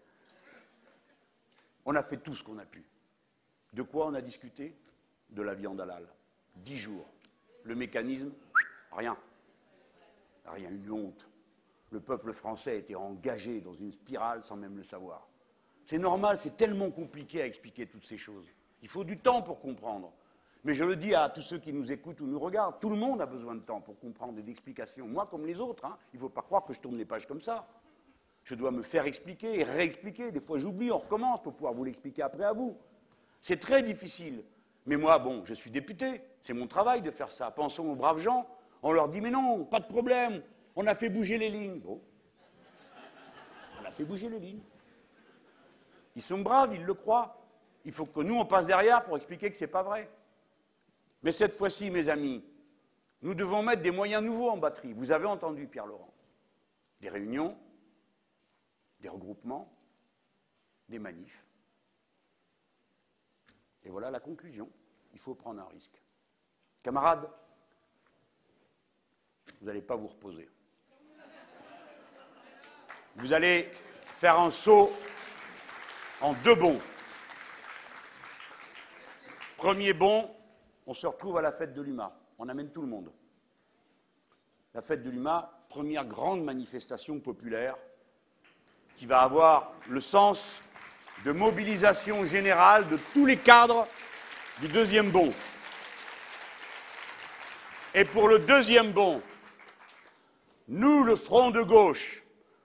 On a fait tout ce qu'on a pu. De quoi on a discuté? De la viande halal. 10 jours. Le mécanisme, rien. Rien, une honte. Le peuple français a été engagé dans une spirale sans même le savoir. C'est normal, c'est tellement compliqué à expliquer toutes ces choses. Il faut du temps pour comprendre. Mais je le dis à tous ceux qui nous écoutent ou nous regardent, tout le monde a besoin de temps pour comprendre et d'explications. Moi comme les autres, hein. Il ne faut pas croire que je tourne les pages comme ça. Je dois me faire expliquer et réexpliquer. Des fois j'oublie, on recommence pour pouvoir vous l'expliquer après à vous. C'est très difficile. Mais moi, bon, je suis député, c'est mon travail de faire ça. Pensons aux braves gens, on leur dit mais non, pas de problème, on a fait bouger les lignes. Bon, on a fait bouger les lignes. Ils sont braves, ils le croient. Il faut que nous, on passe derrière pour expliquer que ce n'est pas vrai. Mais cette fois-ci, mes amis, nous devons mettre des moyens nouveaux en batterie. Vous avez entendu Pierre Laurent. Des réunions, des regroupements, des manifs. Et voilà la conclusion. Il faut prendre un risque. Camarades, vous n'allez pas vous reposer. Vous allez faire un saut en 2 bonds. Premier bond, on se retrouve à la fête de l'UMA. on amène tout le monde. La fête de l'UMA, première grande manifestation populaire qui va avoir le sens de mobilisation générale de tous les cadres du deuxième bond. Et pour le deuxième bond, nous, le Front de gauche,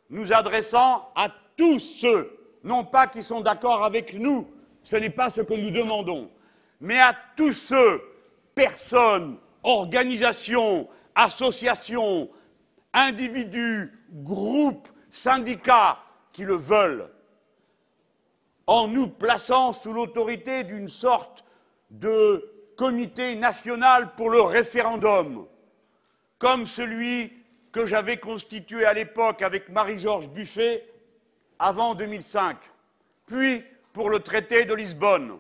nous adressant à tous ceux, non pas qui sont d'accord avec nous, ce n'est pas ce que nous demandons, mais à tous ceux, personnes, organisations, associations, individus, groupes, syndicats qui le veulent, en nous plaçant sous l'autorité d'une sorte de comité national pour le référendum, comme celui que j'avais constitué à l'époque avec Marie-Georges Buffet avant 2005, puis pour le traité de Lisbonne.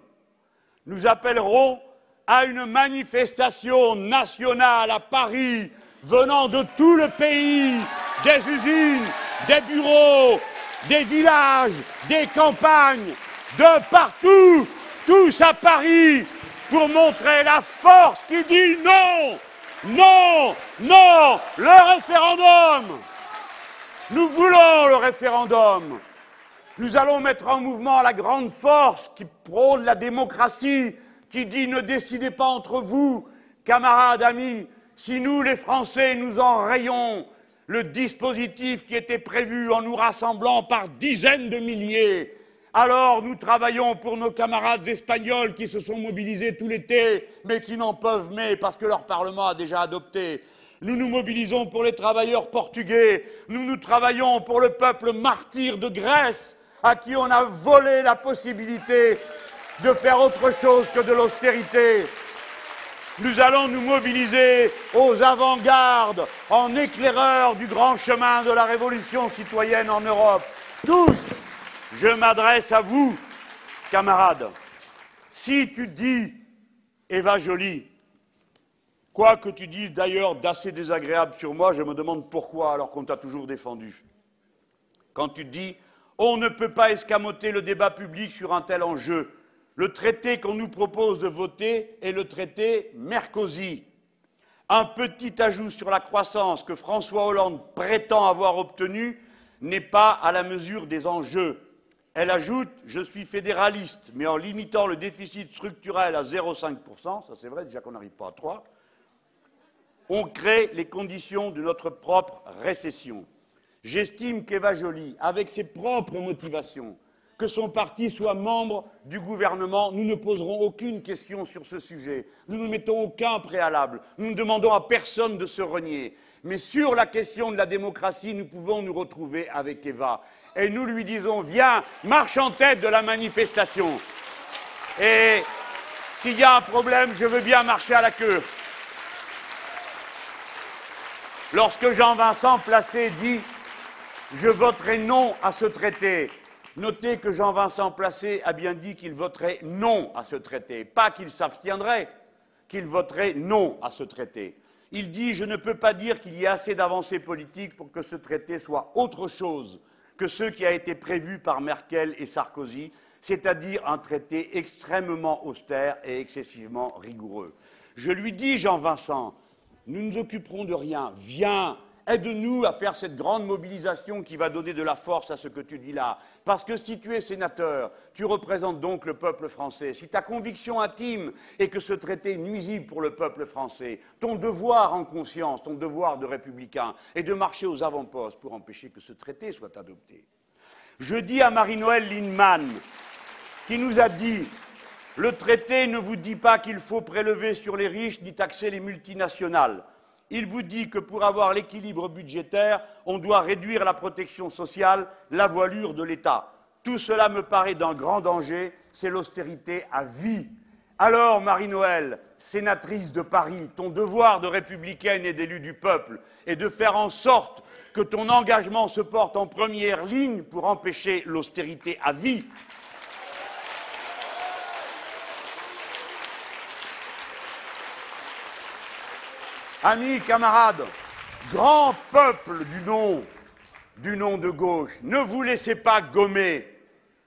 Nous appellerons à une manifestation nationale à Paris, venant de tout le pays, des usines, des bureaux, des villages, des campagnes, de partout, tous à Paris, pour montrer la force qui dit non, non, non, le référendum. Nous voulons le référendum. Nous allons mettre en mouvement la grande force qui prône la démocratie, qui dit ne décidez pas entre vous, camarades, amis, si nous, les Français, nous enrayons le dispositif qui était prévu en nous rassemblant par dizaines de milliers, alors nous travaillons pour nos camarades espagnols qui se sont mobilisés tout l'été, mais qui n'en peuvent mais parce que leur Parlement a déjà adopté. Nous nous mobilisons pour les travailleurs portugais, nous travaillons pour le peuple martyr de Grèce, à qui on a volé la possibilité de faire autre chose que de l'austérité. Nous allons nous mobiliser aux avant-gardes, en éclaireurs du grand chemin de la révolution citoyenne en Europe. Tous, je m'adresse à vous, camarades. Si tu dis, Eva Joly, quoi que tu dises d'ailleurs d'assez désagréable sur moi, je me demande pourquoi alors qu'on t'a toujours défendu. Quand tu dis, on ne peut pas escamoter le débat public sur un tel enjeu. Le traité qu'on nous propose de voter est le traité Merkozy. Un petit ajout sur la croissance que François Hollande prétend avoir obtenu n'est pas à la mesure des enjeux. Elle ajoute « Je suis fédéraliste, mais en limitant le déficit structurel à 0,5%, ça c'est vrai, déjà qu'on n'arrive pas à 3%, on crée les conditions de notre propre récession. » J'estime qu'Eva Joly, avec ses propres motivations, que son parti soit membre du gouvernement, nous ne poserons aucune question sur ce sujet. Nous ne mettons aucun préalable. Nous ne demandons à personne de se renier. Mais sur la question de la démocratie, nous pouvons nous retrouver avec Eva. Et nous lui disons, viens, marche en tête de la manifestation. Et s'il y a un problème, je veux bien marcher à la queue. Lorsque Jean-Vincent Placé dit « Je voterai non à ce traité », notez que Jean-Vincent Placé a bien dit qu'il voterait non à ce traité, pas qu'il s'abstiendrait, qu'il voterait non à ce traité. Il dit « Je ne peux pas dire qu'il y ait assez d'avancées politiques pour que ce traité soit autre chose que ce qui a été prévu par Merkel et Sarkozy, c'est-à-dire un traité extrêmement austère et excessivement rigoureux. » Je lui dis, Jean-Vincent, nous nous occuperons de rien, viens, aide-nous à faire cette grande mobilisation qui va donner de la force à ce que tu dis là. Parce que si tu es sénateur, tu représentes donc le peuple français. Si ta conviction intime est que ce traité est nuisible pour le peuple français, ton devoir en conscience, ton devoir de républicain, est de marcher aux avant-postes pour empêcher que ce traité soit adopté. Je dis à Marie-Noëlle Lienemann, qui nous a dit « Le traité ne vous dit pas qu'il faut prélever sur les riches ni taxer les multinationales. Il vous dit que pour avoir l'équilibre budgétaire, on doit réduire la protection sociale, la voilure de l'État. Tout cela me paraît d'un grand danger, c'est l'austérité à vie. Alors, Marie-Noëlle, sénatrice de Paris, ton devoir de républicaine et d'élue du peuple est de faire en sorte que ton engagement se porte en première ligne pour empêcher l'austérité à vie. Amis, camarades, grand peuple du nom de gauche, ne vous laissez pas gommer.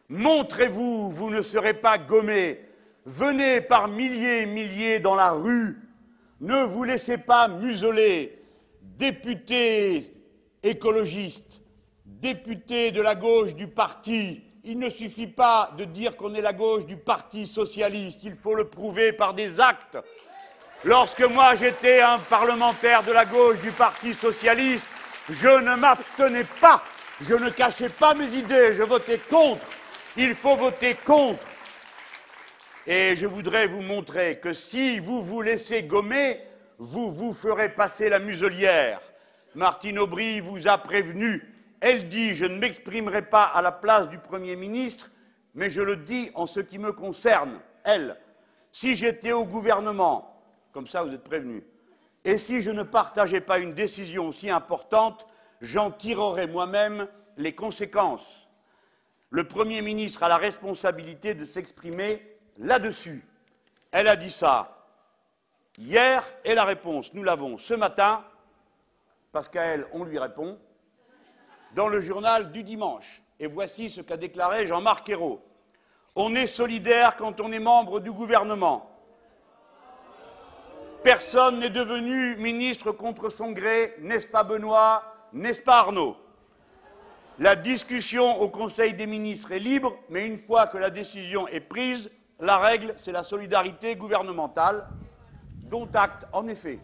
Montrez-vous, vous ne serez pas gommés. Venez par milliers et milliers dans la rue. Ne vous laissez pas museler, députés écologistes, députés de la gauche du parti. Il ne suffit pas de dire qu'on est la gauche du Parti socialiste, il faut le prouver par des actes. Lorsque moi j'étais un parlementaire de la gauche du Parti socialiste, je ne m'abstenais pas, je ne cachais pas mes idées, je votais contre. Il faut voter contre. Et je voudrais vous montrer que si vous vous laissez gommer, vous vous ferez passer la muselière. Martine Aubry vous a prévenu. Elle dit « Je ne m'exprimerai pas à la place du Premier ministre, mais je le dis en ce qui me concerne, elle. Si j'étais au gouvernement, comme ça vous êtes prévenus, et si je ne partageais pas une décision aussi importante, j'en tirerais moi-même les conséquences. Le Premier ministre a la responsabilité de s'exprimer là-dessus. » Elle a dit ça hier, et la réponse, nous l'avons ce matin, parce qu'à elle, on lui répond, dans le journal du dimanche. Et voici ce qu'a déclaré Jean-Marc Ayrault. « On est solidaire quand on est membre du gouvernement. Personne n'est devenu ministre contre son gré, n'est-ce pas Benoît, n'est-ce pas Arnaud? La discussion au Conseil des ministres est libre, mais une fois que la décision est prise, la règle, c'est la solidarité gouvernementale, dont acte, en effet.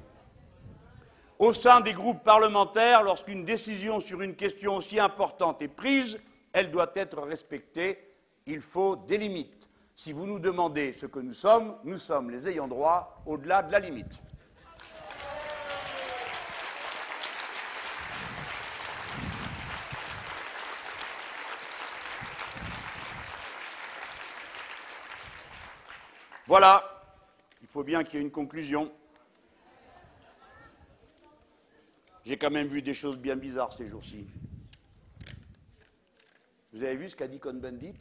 Au sein des groupes parlementaires, lorsqu'une décision sur une question aussi importante est prise, elle doit être respectée. Il faut des limites. Si vous nous demandez ce que nous sommes les ayants droit au-delà de la limite. Voilà, il faut bien qu'il y ait une conclusion. J'ai quand même vu des choses bien bizarres ces jours-ci. Vous avez vu ce qu'a dit Cohn-Bendit?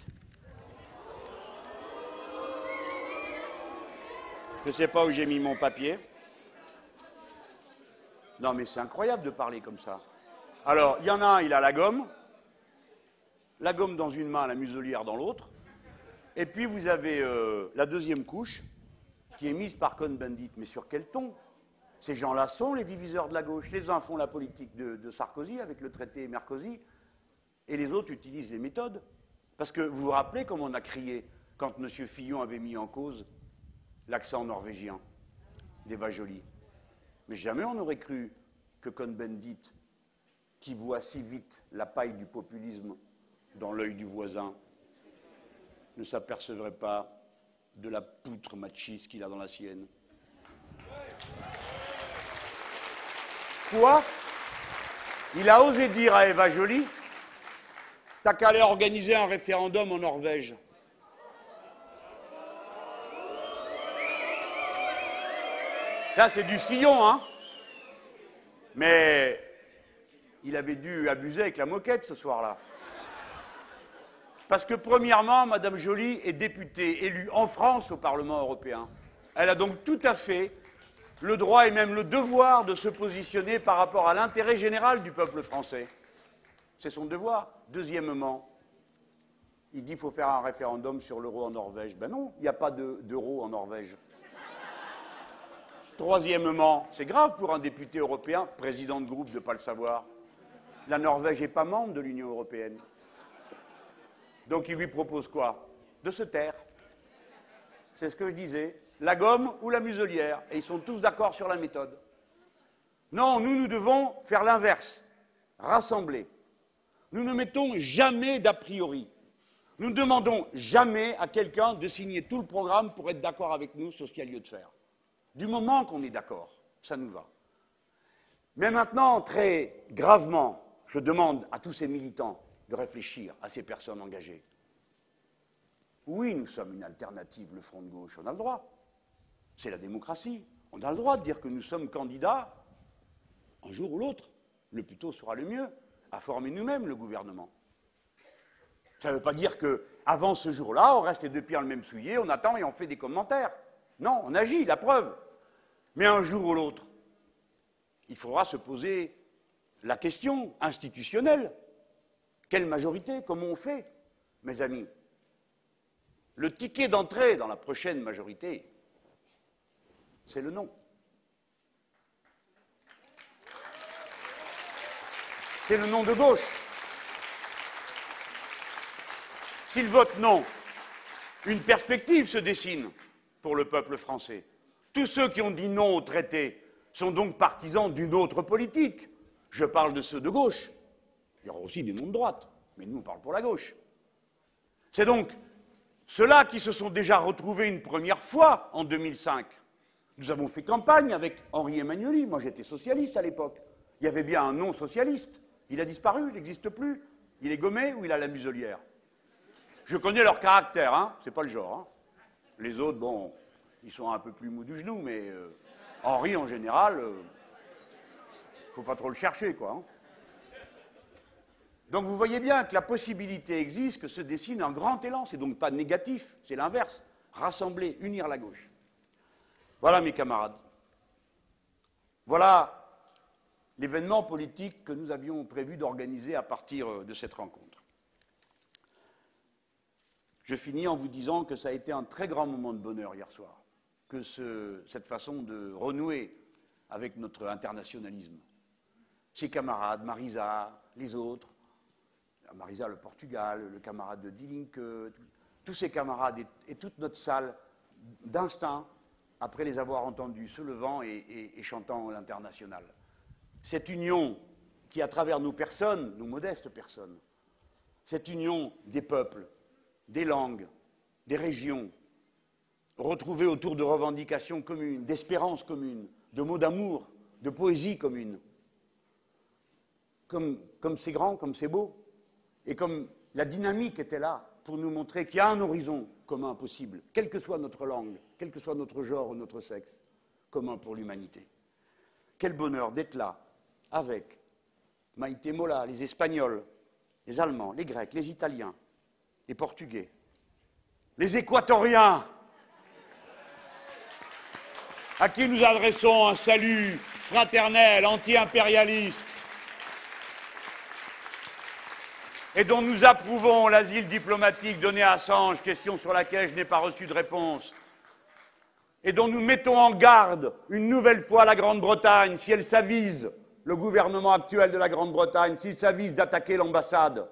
Je ne sais pas où j'ai mis mon papier. Non mais c'est incroyable de parler comme ça. Alors, il y en a un, il a la gomme dans une main, la muselière dans l'autre. Et puis vous avez la deuxième couche qui est mise par Cohn-Bendit. Mais sur quel ton? Ces gens-là sont les diviseurs de la gauche. Les uns font la politique de Sarkozy avec le traité Merkozy, et les autres utilisent les méthodes. Parce que vous vous rappelez comment on a crié quand M. Fillon avait mis en cause l'accent norvégien d'Eva Joly. Mais jamais on n'aurait cru que Cohn-Bendit, qui voit si vite la paille du populisme dans l'œil du voisin, ne s'apercevrait pas de la poutre machiste qu'il a dans la sienne. Quoi? Il a osé dire à Eva Joly, t'as qu'à aller organiser un référendum en Norvège. Ça, c'est du Fillon, hein? Mais il avait dû abuser avec la moquette ce soir-là. Parce que, premièrement, Mme Joly est députée élue en France au Parlement européen. Elle a donc tout à fait le droit et même le devoir de se positionner par rapport à l'intérêt général du peuple français. C'est son devoir. Deuxièmement, il dit qu'il faut faire un référendum sur l'euro en Norvège. Ben non, il n'y a pas d'euro en Norvège. Troisièmement, c'est grave pour un député européen, président de groupe, de ne pas le savoir. La Norvège n'est pas membre de l'Union européenne. Donc il lui propose quoi? De se taire. C'est ce que je disais. La gomme ou la muselière. Et ils sont tous d'accord sur la méthode. Non, nous devons faire l'inverse. Rassembler. Nous ne mettons jamais d'a priori. Nous ne demandons jamais à quelqu'un de signer tout le programme pour être d'accord avec nous sur ce qu'il y a lieu de faire. Du moment qu'on est d'accord, ça nous va. Mais maintenant, très gravement, je demande à tous ces militants de réfléchir à ces personnes engagées. Oui, nous sommes une alternative, le Front de gauche, on a le droit. C'est la démocratie. On a le droit de dire que nous sommes candidats, un jour ou l'autre, le plus tôt sera le mieux, à former nous-mêmes le gouvernement. Ça ne veut pas dire qu'avant ce jour-là, on reste les deux pieds dans le même soulier, on attend et on fait des commentaires. Non, on agit, la preuve. Mais un jour ou l'autre, il faudra se poser la question institutionnelle. Quelle majorité? Comment on fait? Mes amis, le ticket d'entrée dans la prochaine majorité, c'est le non. c'est le non de gauche. S'ils votent non, une perspective se dessine pour le peuple français. Tous ceux qui ont dit non au traité sont donc partisans d'une autre politique. Je parle de ceux de gauche. Il y aura aussi des noms de droite, mais nous on parle pour la gauche. C'est donc ceux-là qui se sont déjà retrouvés une première fois en 2005. Nous avons fait campagne avec Henri Emmanuelli. Moi j'étais socialiste à l'époque. Il y avait bien un non socialiste. Il a disparu, il n'existe plus. Il est gommé ou il a la muselière. Je connais leur caractère, hein, c'est pas le genre. Hein. Les autres, bon, ils sont un peu plus mous du genou, mais Henri, en général, faut pas trop le chercher, quoi. Hein. Donc vous voyez bien que la possibilité existe, que se dessine un grand élan. C'est donc pas négatif, c'est l'inverse. Rassembler, unir la gauche. Voilà, mes camarades. Voilà l'événement politique que nous avions prévu d'organiser à partir de cette rencontre. Je finis en vous disant que ça a été un très grand moment de bonheur hier soir, que cette façon de renouer avec notre internationalisme. Ses camarades, Marisa, les autres, Marisa le Portugal, le camarade de Die Linke, tous ces camarades et toute notre salle d'instinct, après les avoir entendus se levant et chantant l'international. Cette union qui, à travers nos personnes, nos modestes personnes, cette union des peuples, des langues, des régions, retrouvées autour de revendications communes, d'espérances communes, de mots d'amour, de poésie commune. Comme c'est grand, comme c'est beau, et comme la dynamique était là pour nous montrer qu'il y a un horizon commun possible, quelle que soit notre langue, quel que soit notre genre ou notre sexe, commun pour l'humanité. Quel bonheur d'être là, avec Maïté Mola, les Espagnols, les Allemands, les Grecs, les Italiens, les Portugais, les Équatoriens, à qui nous adressons un salut fraternel, anti-impérialiste, et dont nous approuvons l'asile diplomatique donné à Assange, question sur laquelle je n'ai pas reçu de réponse, et dont nous mettons en garde une nouvelle fois la Grande-Bretagne, si elle s'avise, le gouvernement actuel de la Grande-Bretagne, s'il s'avise d'attaquer l'ambassade,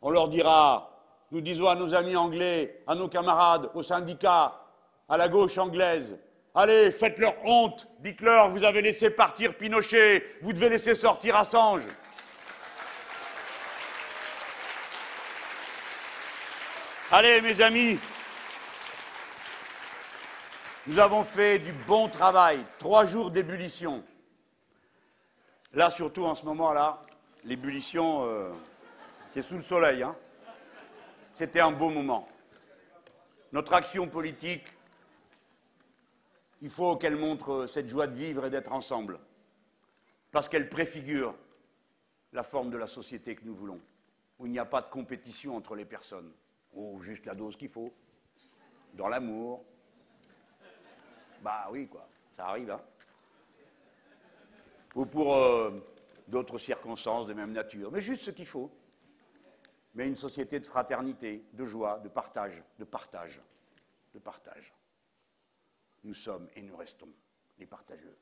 on leur dira, nous disons à nos amis anglais, à nos camarades, aux syndicats, à la gauche anglaise, allez, faites-leur honte, dites-leur, vous avez laissé partir Pinochet, vous devez laisser sortir Assange. Allez, mes amis, nous avons fait du bon travail, 3 jours d'ébullition. Là, surtout en ce moment-là, l'ébullition, c'est sous le soleil. Hein. C'était un beau moment. Notre action politique, il faut qu'elle montre cette joie de vivre et d'être ensemble, parce qu'elle préfigure la forme de la société que nous voulons, où il n'y a pas de compétition entre les personnes, ou juste la dose qu'il faut, dans l'amour. Bah oui, quoi, ça arrive, hein. Ou pour d'autres circonstances de même nature, mais juste ce qu'il faut. Mais une société de fraternité, de joie, de partage, de partage, de partage. Nous sommes et nous restons les partageux.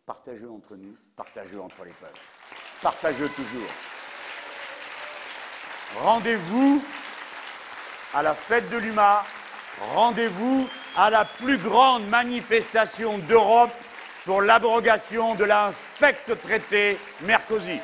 Partageux entre nous, partageux entre les peuples. Partageux toujours. Rendez-vous à la fête de l'UMA, rendez-vous à la plus grande manifestation d'Europe pour l'abrogation de l'infect traité Merkozy.